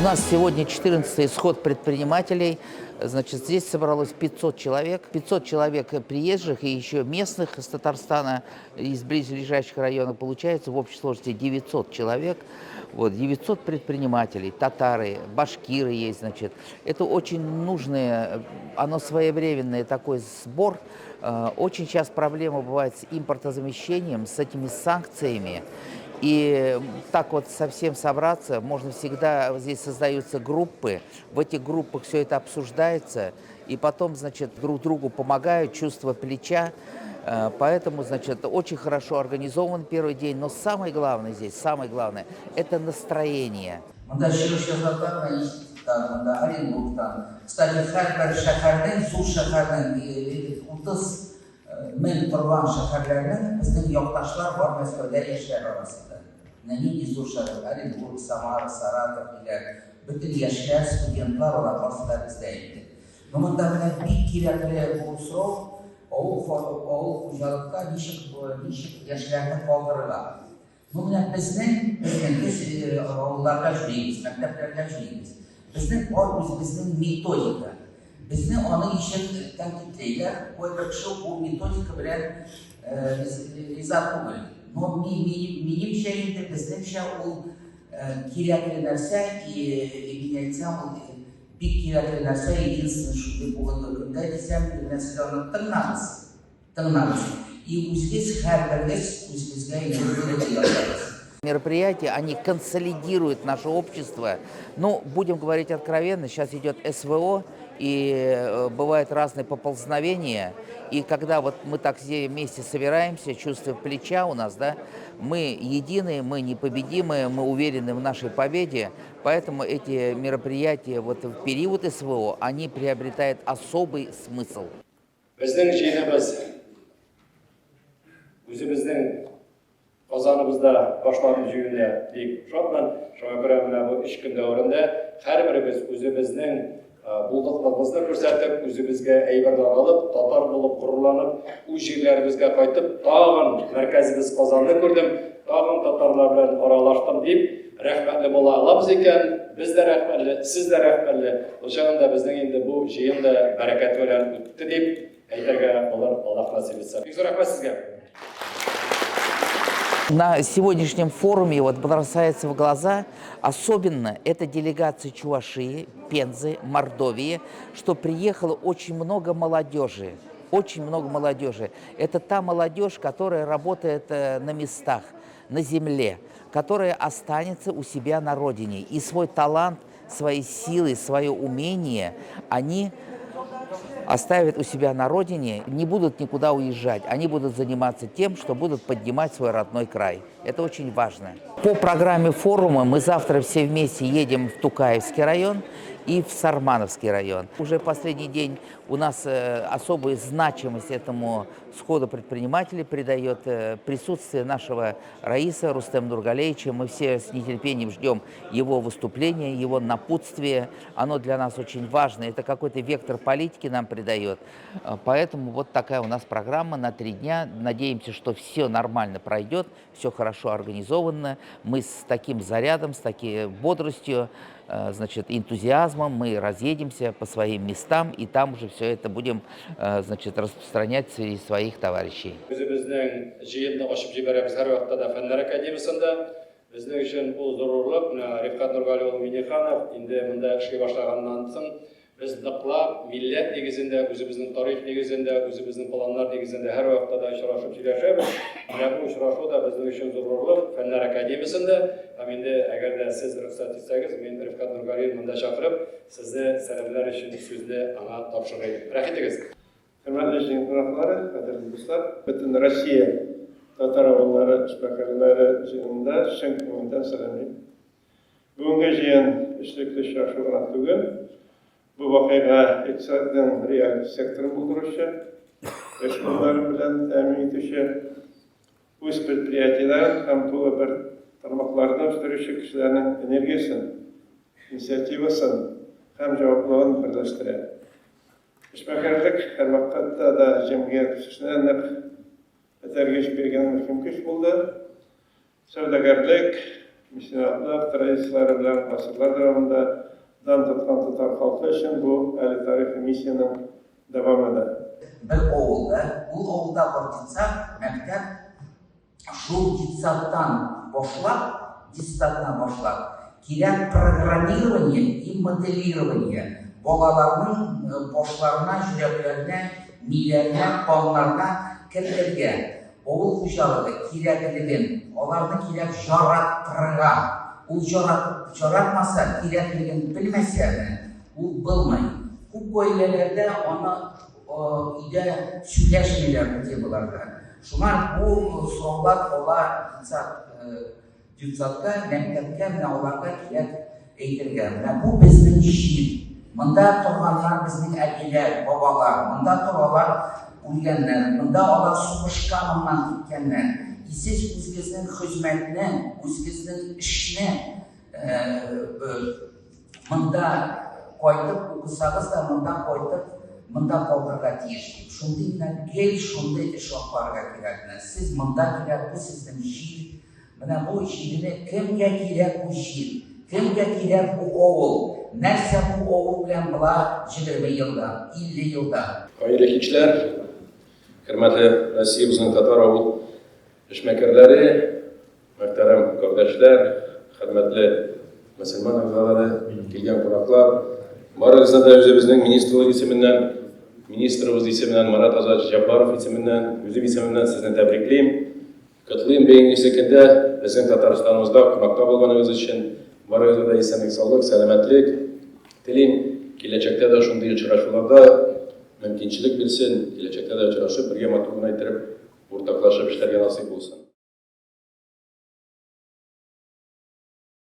У нас сегодня 14-й сход предпринимателей. Значит, здесь собралось 500 человек. 500 человек приезжих и еще местных из Татарстана, из близлежащих районов. Получается в общей сложности 900 человек. Вот, 900 предпринимателей, татары, башкиры есть, значит. Это очень нужное, оно своевременный такой сбор. Очень сейчас проблема бывает с импортозамещением, с этими санкциями. И так вот совсем собраться, можно всегда, здесь создаются группы, в этих группах все это обсуждается, и потом, значит, друг другу помогают, чувство плеча. Поэтому, значит, очень хорошо организован первый день, но самое главное здесь, самое главное, это настроение. Кстати, Харьков шәһәрдән, зур шәһәрдән, 30 мең торган шәһәрләрдән безнең якташлар бар Мәскәүдә яшьләр арасында. Нәни зур шәһәр, Оренбург, Самара, Саратов дигән бөтен яшьләр, студентлар арасында бездә инде. Монда менә бик кирәкле бу сорау, авыл хуҗалыкта ничек яшьләрне калдырырга. Менә без авылларда эшлибез, мәктәпләрдә эшлибез. Безнең бар үзебезнең методика. Безне аны ишен тәнкыйтьләйләр, кайбер кеше бу методика белән риза түгел. Но минемчә инде безнеңчә ул кирәкле нәрсә, мин әйтсәм, ул бик кирәкле нәрсә, единственное, шундый бүгенге көндә дисәм, нәрсә аны тыңнабыз. И үзебез һәрберебез үзебезгә инде ясабыз. Мероприятия, они консолидируют наше общество. Ну, будем говорить откровенно, сейчас идет СВО, и бывают разные поползновения. И когда вот мы так все вместе собираемся, чувство плеча у нас, да, мы едины, мы непобедимые, мы уверены в нашей победе. Поэтому эти мероприятия вот в период СВО, они приобретают особый смысл. Qozonimizda boshlarimiz yuyunda deb ushlayman. Shunga ko'ra mana bu 3 kun davrida har birimiz o'zimizning bulduqligimizni ko'rsatib, o'zimizga ayyorlar olib, tatar bo'lib qururlanib, u yerlarimizga qaytib, tag'in markazimiz Qozonni ko'rdim, tag'in tatarlar bilan aralashdim deb rahmatli bo'la olamiz ekan. Biz de rahmatli, siz de rahmatli. O'shanda bizning endi bu jiyinda barakat bilan o'tdi deb aytaga bo'lar, Alloh nasib etsa. Rahmat sizga. На сегодняшнем форуме вот бросается в глаза, особенно это делегация Чувашии, Пензы, Мордовии, что приехало очень много молодежи. Очень много молодежи. Это та молодежь, которая работает на местах, на земле, которая останется у себя на родине. И свой талант, свои силы, свое умение они оставят у себя на родине, не будут никуда уезжать. Они будут заниматься тем, что будут поднимать свой родной край. Это очень важно. По программе форума мы завтра все вместе едем в Тукаевский район и в Сармановский район. Уже последний день у нас особую значимость этому сходу предпринимателей придает присутствие нашего Раиса Рустем Нургалеевича. Мы все с нетерпением ждем его выступления, его напутствия. Оно для нас очень важно. Это какой-то вектор политики нам придает. Поэтому вот такая у нас программа на 3 дня. Надеемся, что все нормально пройдет, все хорошо организовано. Мы с таким зарядом, с такой бодростью, значит, энтузиазмом мы разъедемся по своим местам и там уже все это будем, значит, распространять среди своих товарищей. Biz ныклап, милләт нигезендә, үзебезнең тарих нигезендә, үзебезнең планнар нигезендә һәр вакытта да очрашып сөйләшәбез. Менә бу очрашу да безнең өчен зурлык, Фәннәр академиясендә. Һәм инде әгәр дә сез рөхсәт итсәгез, мин Рифкат Нургалиев монда чакырып, сезне сәламлар өчен сүзне аңа тапшырыйм. Рәхмәт итегез. Хөрмәтле җыентыклар, кадерле дуслар, бөтен Россия татар авыллары эшмәкәрләре җыенында чын күңелдән сәламлыйм. Бүгенге җыен эшлекле очрашу гына түгел. Bu vakıya iktisadın real sektörü bulduruşu, eşkunların bilen temin etişi, üst предприятиелерин hem tuğla bir tarmaklardan üstürüşü kişilerinin enerjisini, inisiyativasını hem cevaplığını birleştirir. İşmekerlik her vakitte da cemiyet kişilerine etergeç bir mühim güç buldu. Savdagarlık, меценатлар традициялары белән гасырлар дәвамында дан тоткан татар халкы өчен бу әле тарихи миссияның дәвамы. Bir oğulda, bu oğulda bir ditsak, mektep, şu ditsaktan başlap, kirek programирование и моделирование bolalarının boşlarına, yüreklerine, milerine, tonlarına kirdirgen. Oğul hocalığı kirekligin, onlarını kirek jarattırgan. O jaratmasa, kirekligin bilmese o bilmeyin. Bu koyelerde onu ide söyleşmeler diyorlar. Şunlar bu sorular ola Düzakka, mektepke, olarga kirek eğitirgen. Bu bizning şiir. Mında turganlar bizning erkeler, babalar, mında turganlar o'lganlar, mında olar sug'ishgandan ketganlar. Siz o'zingizning xizmatni, o'zingizning ishni mında qo'yib o'qisangiz da mında qo'yib mında qoldirga tegishli. Shundagina kel shunday ish olib kerak. Siz mında kerak, bu sizning şiir. Mana bu şiirni kimga kerak bu şiir? Kimga kerak bu o'g'il? Narsa bu o'g'il bilan bo'la 20 yilda, 50 yilda. Xayrli kechlar, hurmatli Rossiya bizning Tatar o'g'il ishmakarlari, muhtaram qardoshlar, hurmatli musulmon a'zolari, kelgan qo'noqlar, Marizada o'zimizning ministrlik ismidan, ministrimiz ismidan Marat Azat Jabbarov ismidan, o'zim ismimdan sizni tabriklayman. Qutlayman beyingiz kunda bizning Tataristonimizda qo'noqqa bo'lganingiz uchun Marizada esenlik, sog'lik, salomatlik tilayman. Kelajakda da shunday uchrashuvlarda mümkünçilik bilsin, kelajakda da uchrashib birga matbuotni aytirib, o'rtoqlashib ishlarga nasib bo'lsin.